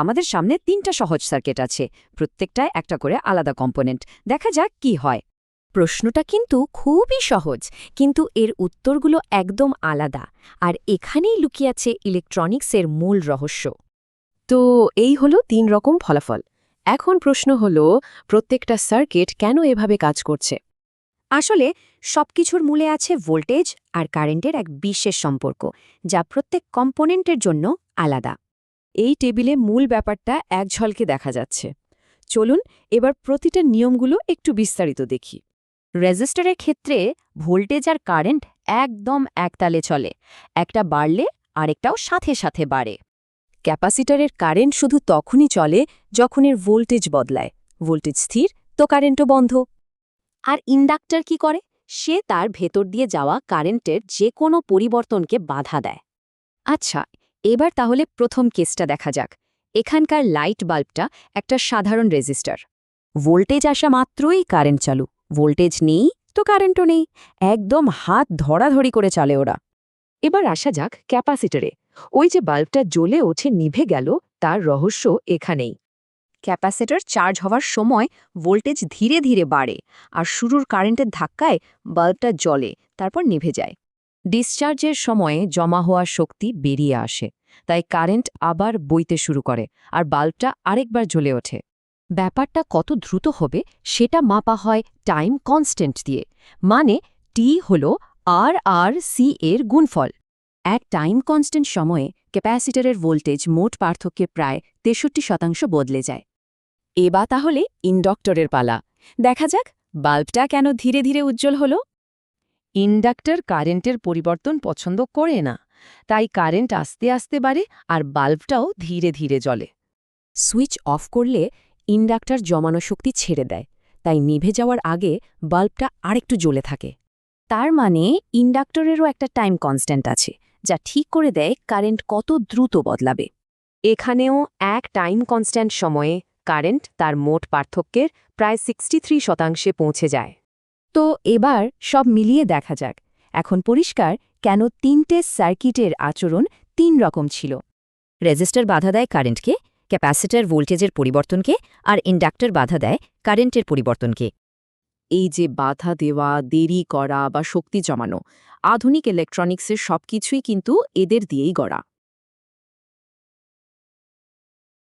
আমাদের সামনে 3টা সহজ সার্কিট আছে, প্রত্যেকটায় একটা করে আলাদা কম্পোনেন্ট। দেখা যাক কি হয়। প্রশ্নটা কিন্তু খুবই সহজ, কিন্তু এর উত্তরগুলো একদম আলাদা। আর এখানেই লুকিয়ে আছে ইলেকট্রনিক্সের মূল রহস্য। তো এই হলো 3 রকম ফলাফল। এখন প্রশ্ন হলো, প্রত্যেকটা সার্কিট কেন এভাবে কাজ করছে? আসলে সবকিছুর মূলে আছে ভোল্টেজ আর কারেন্টের এক বিশেষ সম্পর্ক, যা প্রত্যেক কম্পোনেন্টের জন্য আলাদা। এই টেবিলে মূল ব্যাপারটা এক ঝলকে দেখা যাচ্ছে। চলুন এবার প্রতিটা নিয়মগুলো একটু বিস্তারিত দেখি। রেজিস্টরের ক্ষেত্রে ভোল্টেজ আর কারেন্ট একদম একতালে চলে, একটা বাড়লে আরেকটাও সাথে সাথে বাড়ে। ক্যাপাসিটরের কারেন্ট শুধু তখনই চলে যখন এর ভোল্টেজ বদলায়। ভোল্টেজ স্থির তো কারেন্টও বন্ধ। আর ইন্ডাক্টর কি করে? সে তার ভেতর দিয়ে যাওয়া কারেন্টের যে কোনো পরিবর্তনকে বাধা দেয়। আচ্ছা, এবার তাহলে প্রথম কেসটা দেখা যাক। এখানকার লাইট বাল্বটা একটা সাধারণ রেজিস্টার। ভোল্টেজ আসা মাত্রই কারেন্ট চালু, ভোল্টেজ নেই তো কারেন্টও নেই। একদম হাত ধরাধরি করে চলে ওরা। এবার আসা যাক ক্যাপাসিটরে। ওই যে বাল্বটা জ্বলে ওঠে নিভে গেল, তার রহস্য এখানেই। ক্যাপাসিটর চার্জ হওয়ার সময় ভোল্টেজ ধীরে ধীরে বাড়ে, আর শুরুর কারেন্টের ধাক্কায় বাল্বটা জ্বলে, তারপর নিভে যায়। ডিসচার্জের সময়ে জমা হওয়া শক্তি বেরিয়ে আসে, তাই কারেন্ট আবার বইতে শুরু করে আর বাল্বটা আরেকবার জ্বলে ওঠে। ব্যাপারটা কত দ্রুত হবে সেটা মাপা হয় টাইম কনস্ট্যান্ট দিয়ে, মানে টি হল আর/সি এর গুণফল। এক টাইম কনস্ট্যান্ট সময়ে ক্যাপাসিটরের ভোল্টেজ মোট পার্থক্যের প্রায় 63% বদলে যায়। এবার তাহলে ইন্ডাক্টরের পালা। দেখা যাক বাল্বটা কেন ধীরে ধীরে উজ্জ্বল হলো। ইন্ডাক্টর কারেন্টের পরিবর্তন পছন্দ করে না, তাই কারেন্ট আস্তে আস্তে বাড়ে আর বাল্বটাও ধীরে ধীরে জ্বলে। সুইচ অফ করলে ইন্ডাক্টর জমানো শক্তি ছেড়ে দেয়, তাই নিভে যাওয়ার আগে বাল্বটা আরেকটু জ্বলে থাকে। তার মানে ইন্ডাক্টরেরও একটা টাইম কনস্ট্যান্ট আছে, যা ঠিক করে দেয় কারেন্ট কত দ্রুত বদলাবে। এখানেও এক টাইম কনস্ট্যান্ট সময়ে কারেন্ট তার মোট পার্থক্যের প্রায় 63% পৌঁছে যায়। তো এবার সব মিলিয়ে দেখা যাক এখন পরিষ্কার কেন 3টে সার্কিটের আচরণ 3 রকম ছিল। রেজিস্টার বাধা দেয় কারেন্টকে, ক্যাপাসিটর ভোল্টেজের পরিবর্তনকে, আর ইন্ডাক্টর বাধা দেয় কারেন্টের পরিবর্তনকে। এই যে বাধা দেওয়া, দেরি করা বা শক্তি জমানো, আধুনিক ইলেকট্রনিক্সের সবকিছুই কিন্তু এদের দিয়েই গড়া।